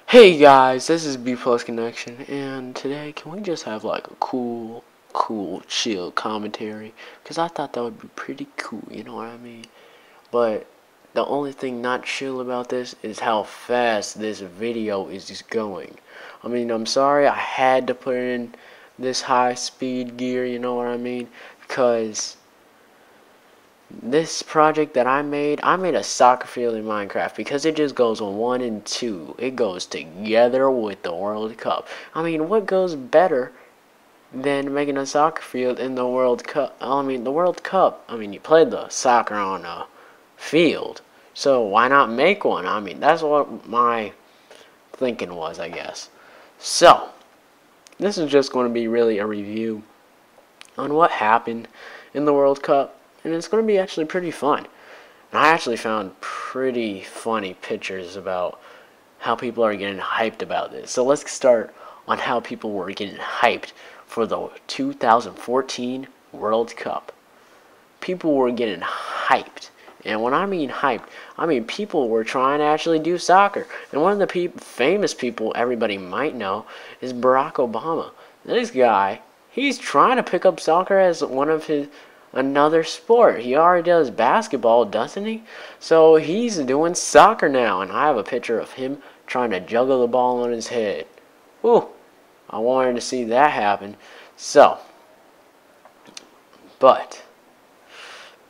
Hey guys, this is Bplusconnection, and today can we just have like a cool, chill commentary? Because I thought that would be pretty cool, you know what I mean? But the only thing not chill about this is how fast this video is just going. I mean, I'm sorry I had to put in this high speed gear, you know what I mean? Because this project that I made a soccer field in Minecraft because it just goes on 1 and 2. It goes together with the World Cup. I mean, what goes better than making a soccer field in the World Cup? I mean, the World Cup, you played the soccer on a field, so why not make one? I mean, that's what my thinking was, I guess. So, this is just going to be really a review on what happened in the World Cup. And it's going to be actually pretty fun. And I actually found pretty funny pictures about how people are getting hyped about this. So let's start on how people were getting hyped for the 2014 World Cup. People were getting hyped. And when I mean hyped, I mean people were trying to actually do soccer. And one of the famous people everybody might know is Barack Obama. This guy, he's trying to pick up soccer as one of his another sport. He already does basketball, doesn't he? So he's doing soccer now, and I have a picture of him trying to juggle the ball on his head. Whew, I wanted to see that happen. So, but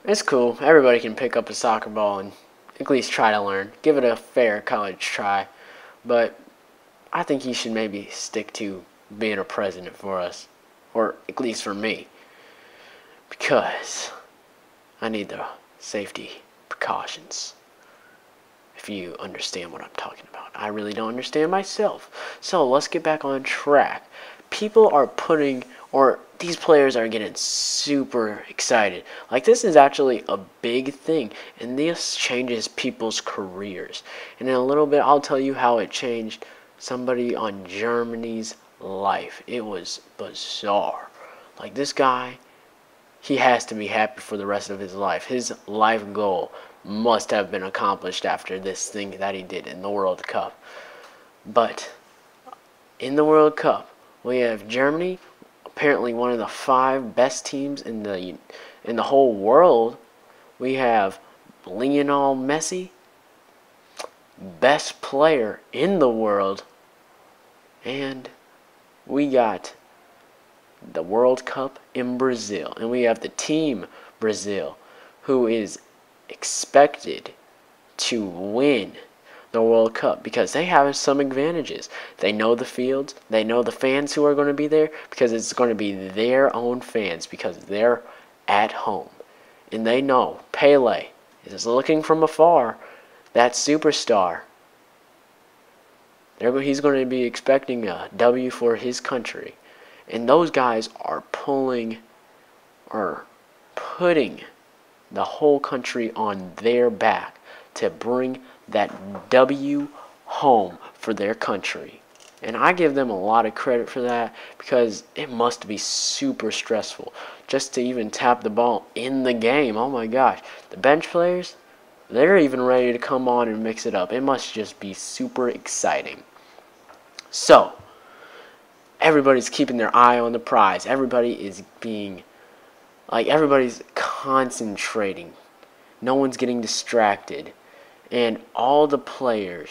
it's cool. Everybody can pick up a soccer ball and at least try to learn. Give it a fair college try. But I think he should maybe stick to being a president for us, or at least for me. Because I need the safety precautions. If you understand what I'm talking about. I really don't understand myself. So let's get back on track. People are these players are getting super excited. Like, this is actually a big thing. And this changes people's careers. And in a little bit, I'll tell you how it changed somebody on Germany's life. It was bizarre. Like, this guy, he has to be happy for the rest of his life. His life goal must have been accomplished after this thing that he did in the World Cup. But in the World Cup, we have Germany, apparently one of the 5 best teams in the whole world. We have Lionel Messi, best player in the world, and we got the World Cup in Brazil, and we have the team Brazil, who is expected to win the World Cup because they have some advantages. They know the fields, they know the fans who are going to be there because it's going to be their own fans because they're at home. And they know Pele is looking from afar, that superstar. He's going to be expecting a W for his country. And those guys are putting the whole country on their back to bring that W home for their country. And I give them a lot of credit for that because it must be super stressful just to even tap the ball in the game. Oh my gosh. The bench players, they're even ready to come on and mix it up. It must just be super exciting. So, everybody's keeping their eye on the prize. Everybody's concentrating. No one's getting distracted. And all the players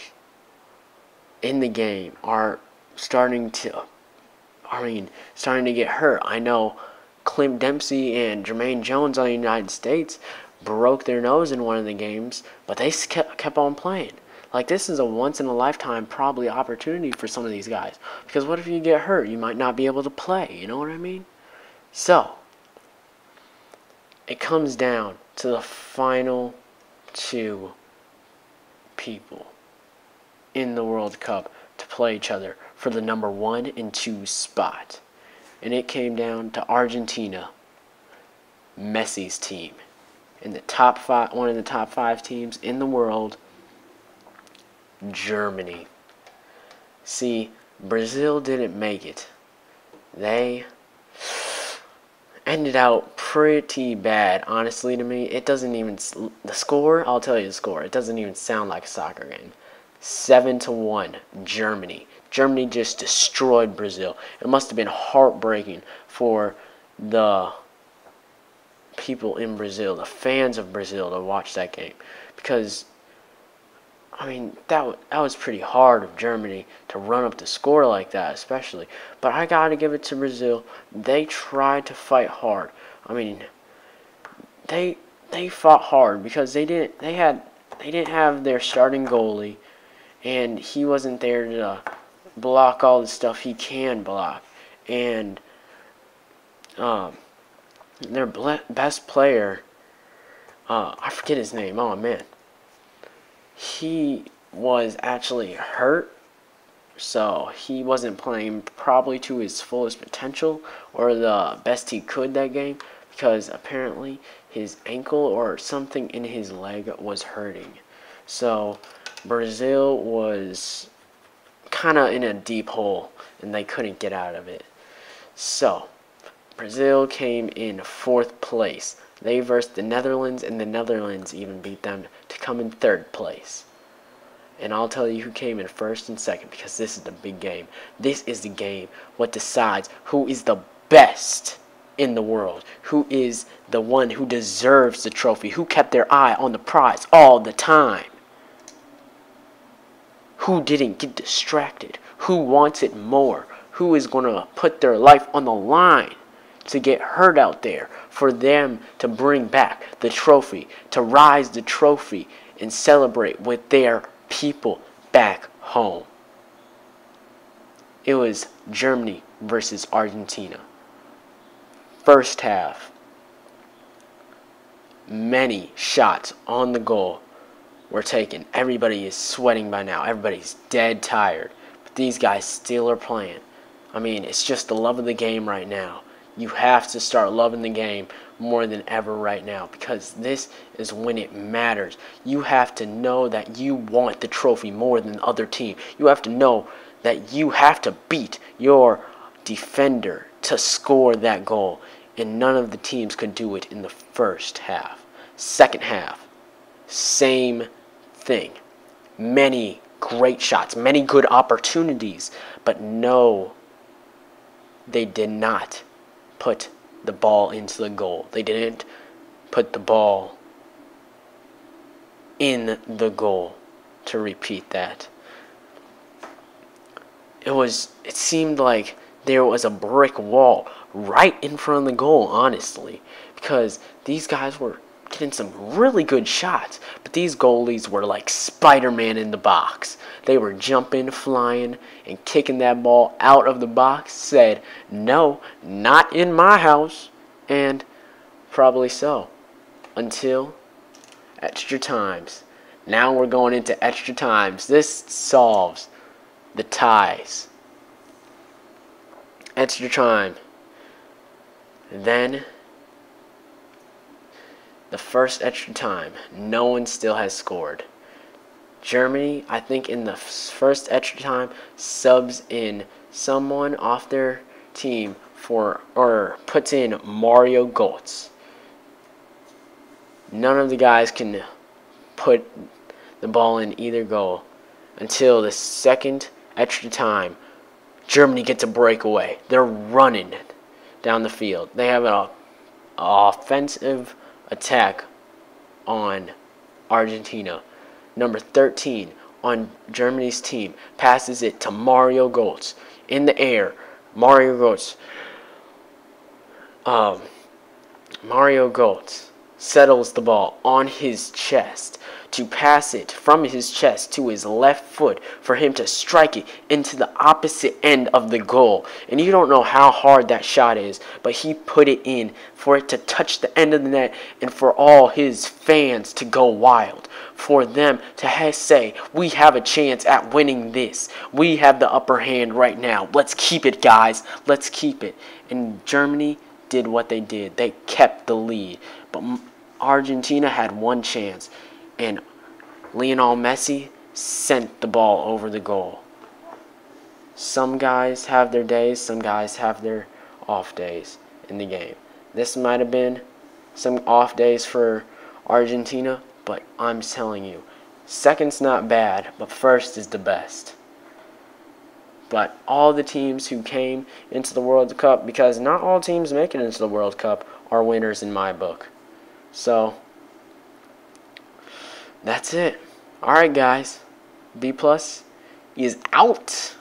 in the game are starting to get hurt. I know Clint, Dempsey, and Jermaine Jones on the United States broke their nose in one of the games, but they kept on playing. Like, this is a once-in-a-lifetime probably opportunity for some of these guys. Because what if you get hurt? You might not be able to play. You know what I mean? So, it comes down to the final 2 people in the World Cup to play each other for the number 1 and 2 spot. And it came down to Argentina, Messi's team. And the top 5, one of the top 5 teams in the world, Germany. See, Brazil didn't make it. They ended out pretty bad, honestly, to me. It doesn't even, the score, I'll tell you the score, it doesn't even sound like a soccer game. 7-1, Germany. Germany just destroyed Brazil. It must have been heartbreaking for the people in Brazil, the fans of Brazil, to watch that game, because I mean that was pretty hard of Germany to run up the score like that, especially. But I gotta give it to Brazil. They tried to fight hard. I mean, they fought hard because they didn't have their starting goalie, and he wasn't there to block all the stuff he can block. And their best player, I forget his name. Oh man, he was actually hurt, so he wasn't playing probably to his fullest potential or the best he could that game, because apparently his ankle or something in his leg was hurting. So Brazil was kind of in a deep hole and they couldn't get out of it. So Brazil came in 4th place. They versed the Netherlands, and the Netherlands even beat them to come in 3rd place. And I'll tell you who came in 1st and 2nd, because this is the big game. This is the game what decides who is the best in the world, who is the one who deserves the trophy, who kept their eye on the prize all the time, who didn't get distracted, who wants it more, who is going to put their life on the line to get hurt out there for them to bring back the trophy, to rise the trophy and celebrate with their people back home. It was Germany versus Argentina. First half, many shots on the goal were taken. Everybody is sweating by now. Everybody's dead tired. But these guys still are playing. I mean, it's just the love of the game right now. You have to start loving the game more than ever right now, because this is when it matters. You have to know that you want the trophy more than the other team. You have to know that you have to beat your defender to score that goal. And none of the teams could do it in the first half. Second half, same thing. Many great shots, many good opportunities, but no, they did not put the ball into the goal. They didn't put the ball in the goal. To repeat that, it seemed like there was a brick wall right in front of the goal, honestly, because these guys were getting some really good shots, but these goalies were like Spider-Man in the box. They were jumping, flying, and kicking that ball out of the box. Said, no, not in my house. And probably so, until extra times. Now we're going into extra times. This solves the ties. Extra time. Then the first extra time, no one still has scored. Germany, I think in the first extra time, subs in someone off their team or puts in Mario Gotez. None of the guys can put the ball in either goal until the second extra time. Germany gets a breakaway. They're running down the field. They have an offensive attack on Argentina. Number 13 on Germany's team passes it to Mario Gotez. In the air, Mario Gotez settles the ball on his chest to pass it from his chest to his left foot for him to strike it into the opposite end of the goal. And you don't know how hard that shot is, but he put it in for it to touch the end of the net and for all his fans to go wild. For them to say, we have a chance at winning this. We have the upper hand right now. Let's keep it, guys. Let's keep it. And Germany did what they did. They kept the lead. But Argentina had one chance, and Lionel Messi sent the ball over the goal. Some guys have their days, some guys have their off days in the game. This might have been some off days for Argentina, but I'm telling you, Second's not bad, but first is the best. But all the teams who came into the World Cup, because not all teams make it into the World Cup, are winners in my book. So, that's it. Alright, guys. Bplus is out.